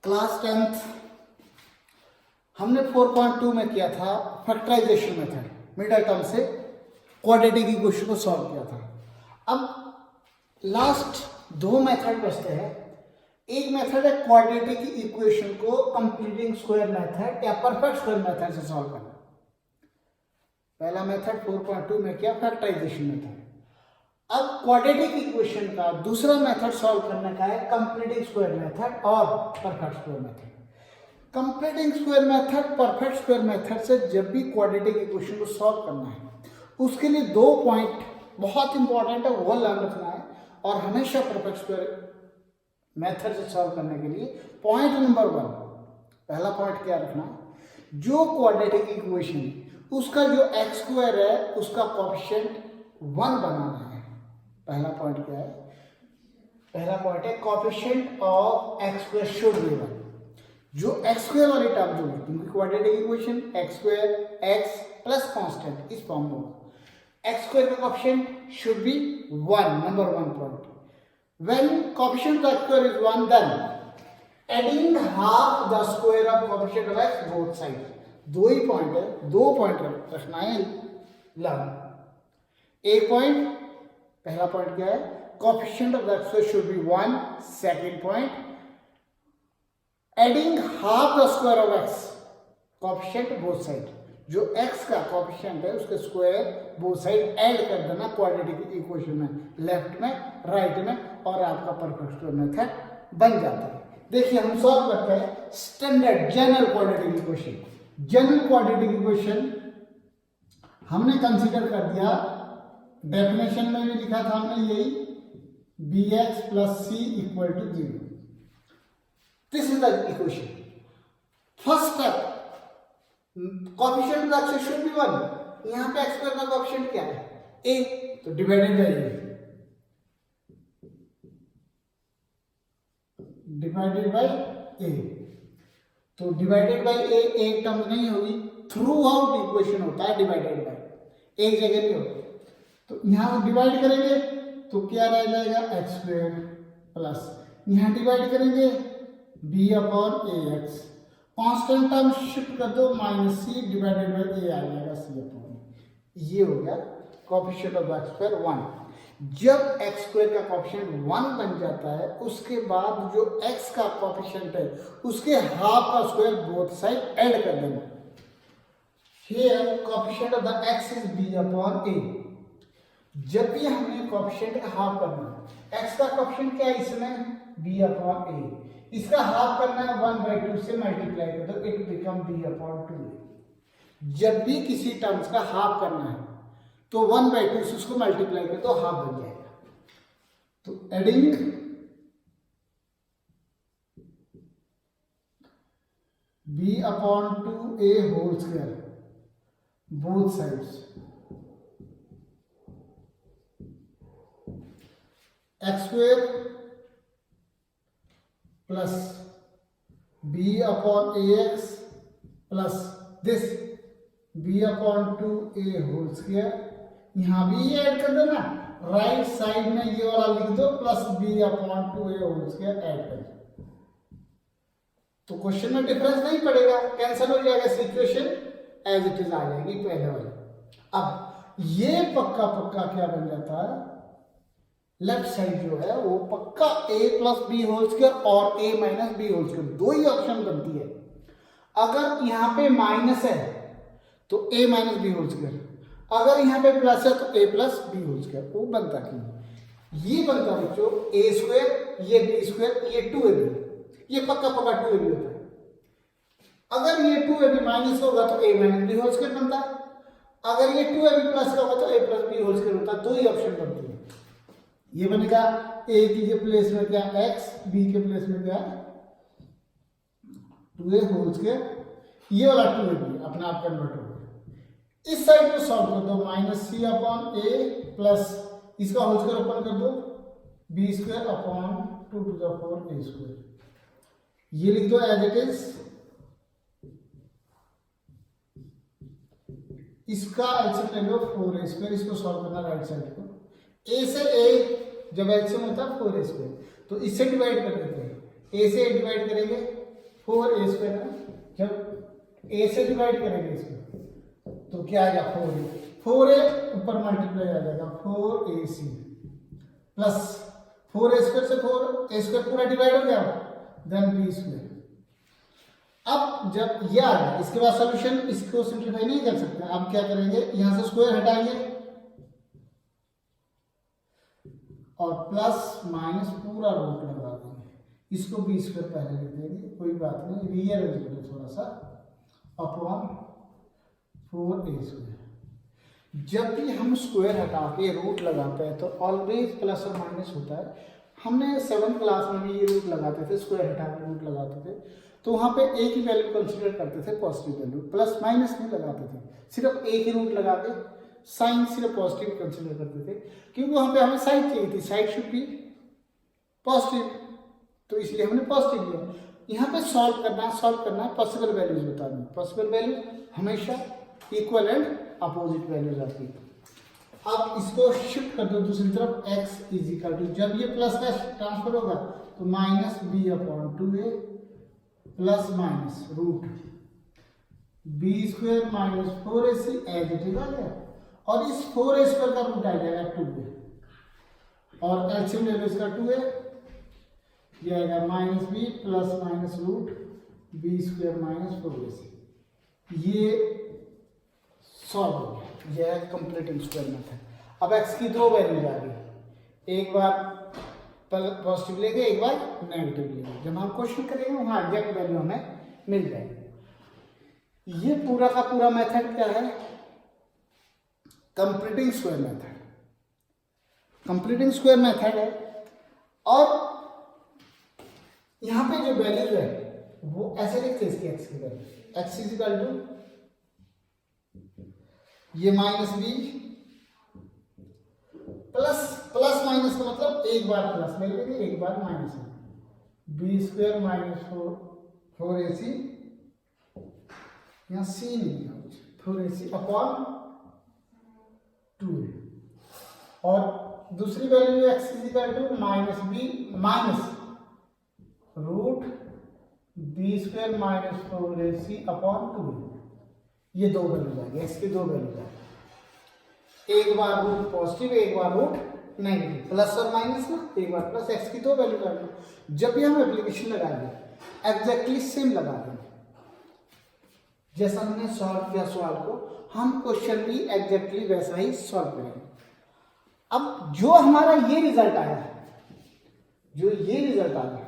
Class 10th हमने 4.2 में किया था फैक्टराइजेशन मेथड, मिडिल टर्म से क्वाड्रेटिक इक्वेशन को सॉल्व किया था। अब लास्ट दो मेथड बचते हैं। एक मेथड है क्वाड्रेटिक इक्वेशन को कंप्लीटिंग स्क्वायर मेथड या परफेक्ट स्क्वायर मेथड से सॉल्व करना। पहला मेथड 4.2 में किया फैक्टराइजेशन मेथड। अब क्वाड्रेटिक इक्वेशन का दूसरा मेथड सॉल्व करने का है कंप्लीटिंग स्क्वायर मेथड और perfect square method. Completing square method, perfect square method से जब भी क्वाड्रेटिक इक्वेशन को सॉल्व करना है उसके लिए दो पॉइंट बहुत इंपॉर्टेंट है, वो लर्न रखना है। और हमेशा परफेक्ट स्क्वायर मेथड से सॉल्व करने के लिए पॉइंट नंबर 1, पहला पॉइंट क्या रखना है, जो क्वाड्रेटिक इक्वेशन है उसका जो एक्स स्क्वायर है उसका कोएफिशिएंट 1 बनाना है। पहला पॉइंट क्या है? पहला पॉइंट है coefficient of x square should be 1। जो एक्स स्क्वायर वाली टर्म जो है quadratic equation x square x plus constant इस फॉर्म में होगा। एक्स स्क्वायर का coefficient should be 1, number 1 point. When coefficient of x square is 1, then adding half the square of coefficient of x both sides। दो ही point है, दो point रखना है learn. एक पॉइंट, पहला पॉइंट क्या है, coefficient of x square should be 1। Second point, adding half the square of x coefficient both side. जो x का कोएफिशिएंट है उसके स्क्वायर बोथ साइड ऐड कर देना क्वाड्रेटिक इक्वेशन में, लेफ्ट में राइट में, और आपका परफेक्ट स्क्वायर मेथड बन जाता है। देखिए हम सॉल्व करते हैं standard general quadratic equation. General quadratic equation हमने कंसीडर कर दिया, डेफिनेशन में भी लिखा था हमने यही, bx plus c equal to 0। This is the equation. First step, coefficient of x should be 1। यहां पे x स्क्वायर का कोएफिशिएंट क्या है, a, तो divided by a, divided by a। तो डिवाइडेड बाय a एक टर्म नहीं होगी, थ्रू आउट इक्वेशन होता है डिवाइडेड बाय, एक जगह नहीं होता। तो यहां डिवाइड करेंगे तो क्या रह जाएगा, एक्स स्क्वायर प्लस, यहां डिवाइड करेंगे b upon ax, constant term shift कर दो, minus c divided by a आ जाएगा c अपॉन। ये हो गया कोएफिशिएंट ऑफ x स्क्वायर 1। जब x स्क्वायर का कोएफिशिएंट 1 बन जाता है उसके बाद जो x का कोएफिशिएंट है उसके हाफ का स्क्वायर बोथ साइड ऐड कर देना। Here coefficient of the x is b upon a। जब भी हमने कोएफिशिएंट का हाफ करना है, x का कोएफिशिएंट क्या है इसमें, b अपॉन a, इसका हाफ करना है 1/2 से मल्टीप्लाई कर दो, it become b upon 2a। जब भी किसी टर्म्स का हाफ करना है तो 1/2 से उसको मल्टीप्लाई कर दो, हाफ बन जाएगा। तो adding b upon 2a whole square both sides, x square plus b upon ax plus this b upon 2a whole square. यहां भी ऐड कर देना, राइट साइड में ये वाला लिख दो plus b upon 2a whole square add कर दो। तो क्वेश्चन में डिफरेंस नहीं पड़ेगा, कैंसिल हो जाएगा, सिचुएशन एज इट इज आ जाएगी पहले वाले। अब ये पक्का पक्का क्या बन जाता है, लेफ्ट साइड जो है वो पक्का a plus b whole square और a minus b whole square, दो ही ऑप्शन बनती है। अगर यहाँ पे माइनस है तो a minus b whole square, अगर यहाँ पे प्लस है तो a plus b whole square. वो बनता क्यों, ये बनता बच्चों a स्क्वायर, ये b स्क्वायर, ये 2ab, ये पक्का पक्का 2ab होता है। अगर ये 2ab माइनस होगा तो a minus b whole square बनता है, अगर ये 2ab प्लस होगा तो a plus b whole square होता है। दो ही ऑप्शन बनती है। ये बनेगा a के प्लेस में क्या x, b के प्लेस में क्या 2a होल स्क्वायर, ये वाला 2ab अपना आप कन्वर्ट हो गया। इस साइड को सॉल्व कर दो, minus c upon a plus इसका होल स्क्वायर ओपन कर दो, b square upon 2 to the 4 a square. ये लिख दो एज इट इज। इसका एलसीएम ले लो 4a स्क्वायर, इसको सॉल्व करना राइट साइड को, a से a जब एलसीएम होता है 4a स्क्वायर, तो इससे डिवाइड कर देते हैं, a से डिवाइड करेंगे 4a स्क्वायर है, जब a से डिवाइड करेंगे इसको तो क्या आएगा 4a ऊपर मल्टीप्लाई आ जाएगा 4ac प्लस 4a स्क्वायर से 4a स्क्वायर पूरा डिवाइड हो गया, देन b स्क्वायर। अब जब ये आ गया इसके बाद सॉल्यूशन इसको सिंप्लीफाई नहीं कर सकते, अब क्या करेंगे यहां से स्क्वायर हटाएंगे और प्लस माइनस पूरा रूट लगा देंगे, इसको b स्क्वायर पहले लिख देंगे, कोई बात नहीं, रीअरेंज करें थोड़ा सा, अपॉन 4a स्क्वायर। जब भी हम स्क्वायर हटा के रूट लगाते हैं तो ऑलवेज प्लस और माइनस होता है। हमने 7th क्लास में भी ये रूट लगाते थे, स्क्वायर हटा के रूट लगाते थे, तो वहाँ पे एक ही वैल्यू कंसीडर करते थे, पॉजिटिव वैल्यू, प्लस माइनस नहीं लगाते थे, सिर्फ एक ही रूट लगा के साइन सिर्फ पॉजिटिव कंसीडर करते थे, क्योंकि वहाँ पे हमें साइड चाहिए थी, साइड शुड बी पॉजिटिव, तो इसलिए हमने पॉजिटिव लिया। यहाँ पे सॉल्व करना है, पॉसिबल वैल्यूज बतानी, पॉसिबल वैल्यू हमेशा इक्वल एंड अपोजिट वैल्यूज आती है। अब इसको शिफ्ट कर दो दूसरी तरफ, x इज इक्वल टू, जब ये प्लस का ट्रांसफर होगा तो minus b upon 2a plus minus root b square minus 4ac as it is आ गया, और इस 4a स्क्वायर का रूट आ जाएगा 2a, और एलसीएम ले लो इसका 2a, ये आएगा minus b plus minus root b square minus 4ac। ये सॉल्व हो गया, यह है कंप्लीट स्क्वायर मेथड। अब x की दो वैल्यूज आ गई, एक बार पॉजिटिव लेंगे, एक बार नेगेटिव लेंगे, जब हम क्वेश्चन करेंगे वहाँ एग्जैक्ट वैल्यू हमें मिल जाएगी। ये पूरा का पूरा मेथड क्या है, completing square method, completing square method है। और यहाँ पे जो वैल्यूज है वो ऐसे लिखते हैं, इसकी x की value, x is equal to ये माइनस b प्लस माइनस का मतलब एक बार प्लस ले लेंगे, एक बार minus, b square minus 4ac, यहाँ c नहीं है, 4ac अपॉन 2a, और दूसरी value x is equal to minus b minus root b square minus 4ac upon 2a। ये दो वैल्यूज आ गए, इसके दो वैल्यूज आ गए, एक बार रूट पॉजिटिव, एक बार रूट नेगेटिव, प्लस और माइनस ना, एक बार प्लस, एक्स की दो वैल्यूज आ गई। जब भी हम एप्लीकेशन लगाएंगे एग्जैक्टली सेम लगा देंगे, जैसा हमने सॉल्व किया सवाल को, हम क्वेश्चन भी एग्जैक्टली वैसा ही सॉल्व करेंगे। अब जो हमारा ये रिजल्ट आया है, जो ये रिजल्ट आ गया,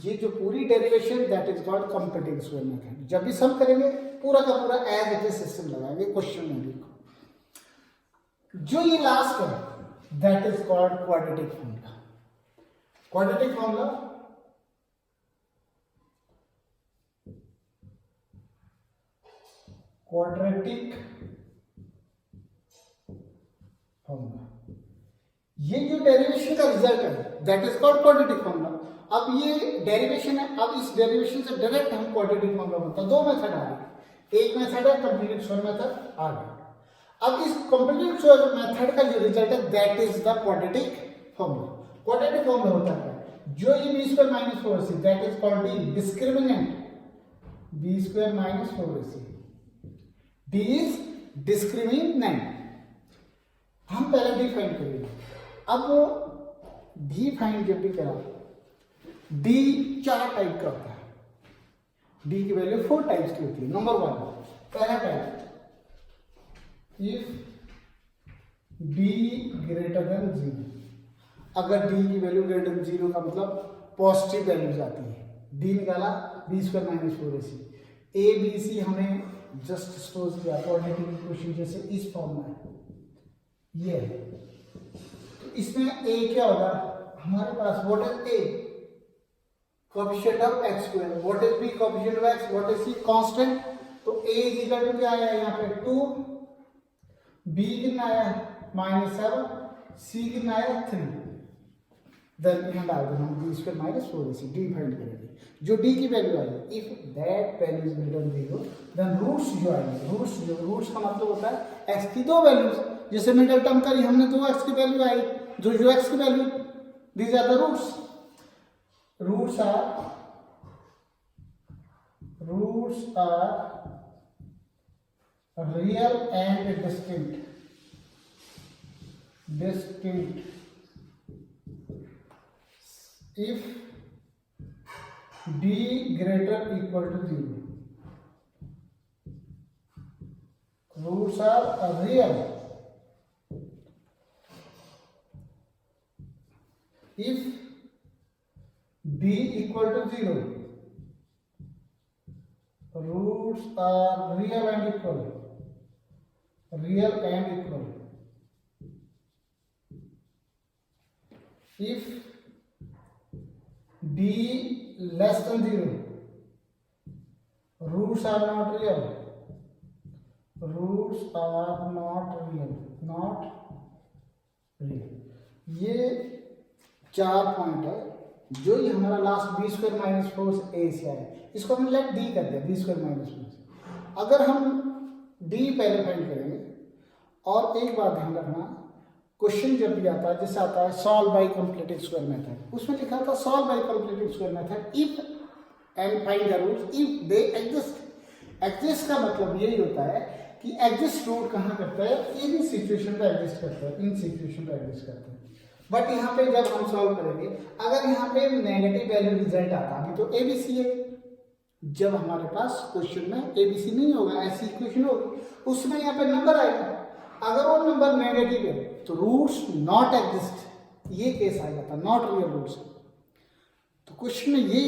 ये जो पूरी derivation that is called completing square method. जब भी सम करेंगे पूरा का पूरा एज इट इज सिस्टम लगाएंगे क्वेश्चन में को। जो ये लास्ट है that is called quadratic formula. Quadratic formula ये जो डेरिवेशन का रिजल्ट है that is called quadratic formula. अब ये डेरिवेशन है, अब इस डेरिवेशन से डायरेक्ट हम क्वाड्रेटिक फॉर्मूला बनता है। दो मेथड आ गए, एक मेथड है कंप्लीट स्क्वायर मेथड आ गया। अब इस कंप्लीट स्क्वायर मेथड का जो रिजल्ट है that is the quadratic formula. Quadratic formula होता है जो ये b square minus 4ac that is called D discriminant, b square minus 4ac, d is discriminant. हम पहले डी फाइंड करेंगे। अब डी फाइंड जब भी करा, डी चार टाइप का होता है, डी की वैल्यू 4 टाइप्स की होती है। नंबर 1 पहला type, if D greater than 0। अगर डी की वैल्यू ग्रेटर देन 0 का मतलब पॉजिटिव वैल्यूज आती है। डी निकाला b square minus 4ac, a B c हमने जस्ट सपोज किया क्वाड्रेटिक इक्वेशन जैसे इस फॉर्म में ये है। तो इसमें a क्या होगा हमारे पास, what is a, coefficient of x square, what is b, coefficient of x, what is c, constant. तो a इज इक्वल टू क्या आया यहाँ पे 2, b कितना आया -7, c कितना आया 3। देन यहाँ डाल देना हम b square minus 4ac, D find करेंगे। जो d की वैल्यू आएगी, if that value is greater than 0 then roots जो आएंगे, रूट्स का मतलब होता है x की दो वैल्यूज। जैसे मिडिल टर्म करी हमने 2x की वैल्यू आई, जो x की value, these are the roots. roots are real and distinct if d greater equal to 0. Roots are real if d equal to 0. Roots are real and equal. If d less than 0, roots are not real. ये 4 point है जो ये हमारा last B square minus 4 ए से आया, इसको हमने late D कर दिया, बी स्क्वायर माइनस 4। अगर हम डी पहले फाइंड करेंगे, और एक बात ध्यान रखना, क्वेश्चन जब भी आता है जैसे आता है solve by completed square method, उसमें लिखा था solve by completed square method if and find the roots if they exist. Exist का मतलब यही होता है कि एग्जिस्ट रूट कहाँ करता है, इन सिचुएशन पे एग्जिस्ट करता है, इन सिचुएशन पे एग्जिस्ट करता है। बट यहाँ पे जब हम सॉल्व करेंगे, अगर यहाँ पे नेगेटिव वैल्यू रिजल्ट आता है, तो एबीसी है। जब हमारे पास क्वेश्चन में एबीसी नहीं होगा, ऐसी इक्वेशन होगी, उसमें यहाँ पे नंबर आएगा, अगर वो नंबर नेगेटिव है तो रूट्स नॉट एग्जिस्ट, ये केस आ जाता है, नॉट रियल रूट्स। तो क्वेश्चन में ये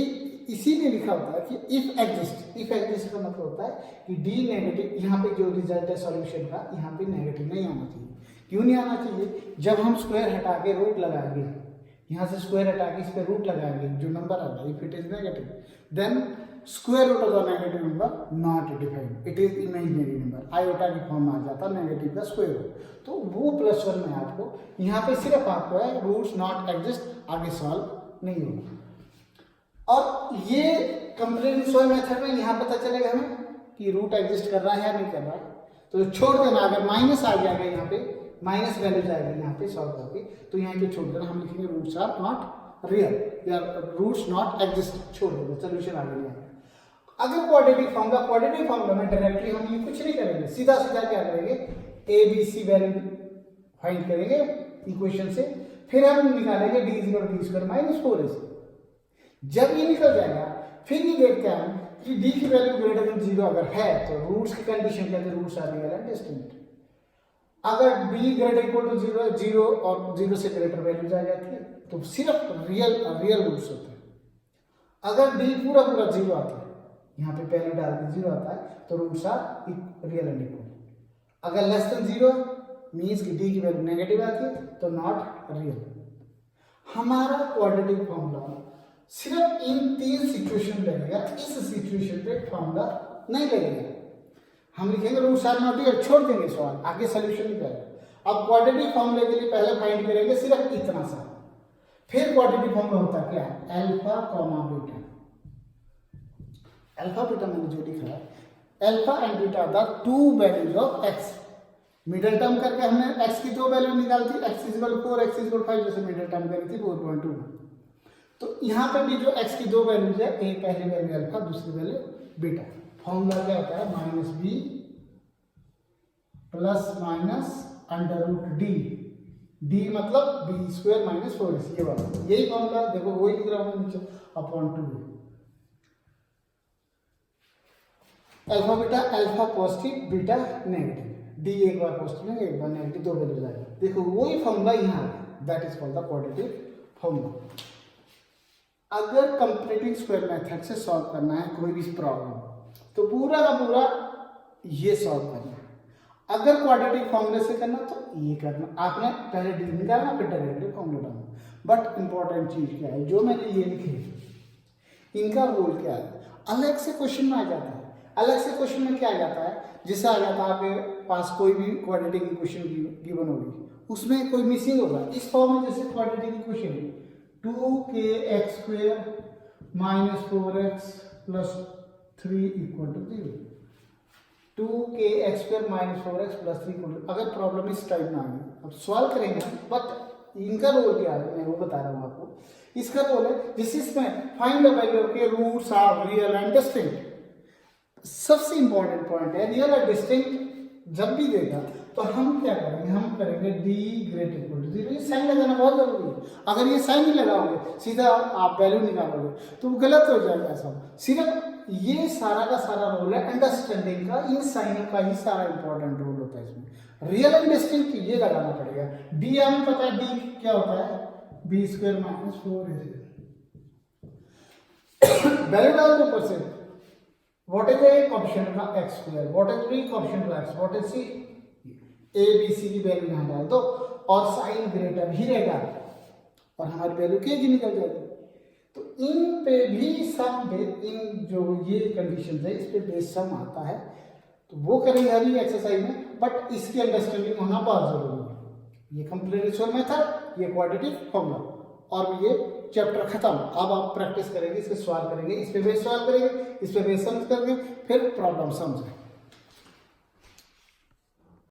इसीलिए लिखा होता है कि इफ एग्जिस्ट का मतलब होता है कि डी नेगेटिव, यहाँ पे जो रिजल्ट है सॉल्यूशन का, यहाँ पे नेगेटिव नहीं आना चाहिए। क्यों नहीं आना चाहिए? जब हम स्क्वायर हटा के रूट लगाएंगे, यहाँ से स्क्वायर हटा के इस पे रूट लगाएंगे, जो नंबर आ रहा है if it is negative, then square root of the negative number not defined, it is imaginary number, iota की फॉर्म में आ जाता है नेगेटिव का स्क्वायर रूट। तो वो +1 में आपको यहाँ पे सिर्फ आपको है रूट्स नॉट एग्जिस्ट, आगे सॉल्व नहीं होगा। और ये कंप्लीट स्क्वायर मेथड में यहाँ पता चलेगा हमें कि रूट एग्जिस्ट कर रहा है या नहीं कर रहा है, तो छोड़ देना। अगर माइनस आ जाएगा, यहाँ पे माइनस वैल्यू जाएगी यहाँ पे सॉल्व करके, तो यहाँ पे छोड़ देना, हम लिखेंगे रूट्स आर नॉट रियल या रूट्स नॉट एग्जिस्ट, छोड़ देंगे, सोल्यूशन आगे नहीं आएगा। अगर क्वाड्रेटिक फॉर्मूला में डायरेक्टली हम ये कुछ नहीं करेंगे, सीधा क्या करेंगे, A B C value find करेंगे इक्वेशन से, फिर हम निकालेंगे D equal B square minus 4ac। जब ये निकल जाएगा, फिर ये देखते हैं कि डी की वैल्यू ग्रेटर देन 0 अगर है तो रूट्स की कंडीशन कहते हैं roots are real and distinct. अगर डी ग्रेटर इक्वल टू 0 और 0 से ग्रेटर वैल्यूज आ जाती है तो सिर्फ रियल रूट्स होते हैं। अगर डी पूरा 0 आता है, यहाँ पे पहले डाल के 0 आता है, तो roots are real and equal. अगर लेस देन 0 मीन्स कि डी की वैल्यू नेगेटिव आती है तो नॉट रियल। हमारा क्वाड्रेटिक फॉर्मूला सिर्फ इन 3 सिचुएशन लगेगा, इस सिचुएशन पे फॉर्मूला नहीं लगेगा। हम लिखेंगे रूट्स आर नॉट रियल, छोड़ देंगे सवाल, आगे सोल्यूशन नहीं करेगा। अब क्वाड्रेटिक फॉर्मूले के लिए पहले फाइंड करेंगे सिर्फ इतना सा, फिर क्वाड्रेटिक फॉर्मूला होता है क्या, alpha comma beta. Alpha beta मैंने जो लिखा है, alpha and beta the 2 values of x. Middle term करके हमने एक्स की 2 वैल्यू निकाली थी, x is equal 4, x is equal 5, जैसे मिडिल टर्म करी थी 4.2। तो यहाँ पे भी जो एक्स की 2 वैल्यूज है, एक पहली वैल्यू अल्फा, दूसरी वैल्यू बीटा। फॉर्मूला क्या होता है, -b plus minus under root D, D मतलब बी स्क्वायर माइनस 4ac, ये वाला यही फॉर्मूला देखो, वही लिख रहा हूँ नीचे, upon 2 alpha beta, alpha positive beta negative, D एक बार पॉजिटिव है एक बार नेगेटिव, 2 वैल्यूज आएगी। देखो वही फॉर्मूला यहाँ है, that is called the quadratic formula. अगर कंप्लीटिंग स्क्वायर मेथड से सॉल्व करना है कोई भी प्रॉब्लम, तो पूरा का पूरा ये सॉल्व करना है। अगर क्वाड्रेटिक फॉर्मूले से करना तो ये करना, आपने पहले डी निकालना फिर डायरेक्टली फॉर्मूला डालना। बट इंपॉर्टेंट चीज क्या है, जो मैंने ये लिखी इनका रोल क्या है, अलग से क्वेश्चन में आ जाता है। अलग से क्वेश्चन में क्या आ जाता है, जैसे आ जाता है आपके पास कोई भी क्वाड्रेटिक इक्वेशन गिवन होगी, उसमें कोई मिसिंग होगा। इस फॉर्म में जैसे quadratic equation 2kx² - 4x + 3 = 0, 2kx² - 4x + 3 = 0। अगर प्रॉब्लम इस टाइप में आ गई, अब सॉल्व करेंगे, बट इनका रोल क्या है मैं वो बता रहा हूँ आपको इसका रोल है जिस इसमें फाइंड द वैल्यू के roots are real and distinct. सबसे इंपॉर्टेंट पॉइंट है रियल और डिस्टिंक्ट जब भी देगा तो हम क्या करेंगे, हम करेंगे डी ग्रेटर इक्वल टू 0। ये साइन लगाना बहुत जरूरी है। अगर ये साइन नहीं लगाओगे सीधा आप वैल्यू निकालोगे तो गलत हो जाएगा सब। सिर्फ ये सारा का सारा रोल है अंडरस्टैंडिंग का, इन साइनों का ही सारा इंपॉर्टेंट रोल होता है इसमें। रियल एंड डिस्टिंक्ट ये लगाना पड़ेगा। डी हमें पता है डी क्या होता है, B square minus 4ac। Value डाल दो ऊपर से, व्हाट इज ए कोएफिशिएंट का x square, what is B coefficient का x, what is C, A B C की वैल्यू यहां डाल दो और साइन ग्रेटर ही रहेगा और हमारी वैल्यू के जी निकल जाएगी। तो इन पे भी सम इन जो ये कंडीशन है इस पे बेस सम आता है, तो वो करेंगे अभी एक्सरसाइज में, बट इसकी अंडरस्टैंडिंग होना बहुत जरूरी है। ये कंप्लीट मेथड, ये क्वाड्रेटिक फॉर्मूला और ये चैप्टर खत्म। अब आप प्रैक्टिस करेंगे, इसके सवाल करेंगे, इस पे बेस सवाल करेंगे, इस पे बेस सम करेंगे, फिर प्रॉब्लम समझेंगे।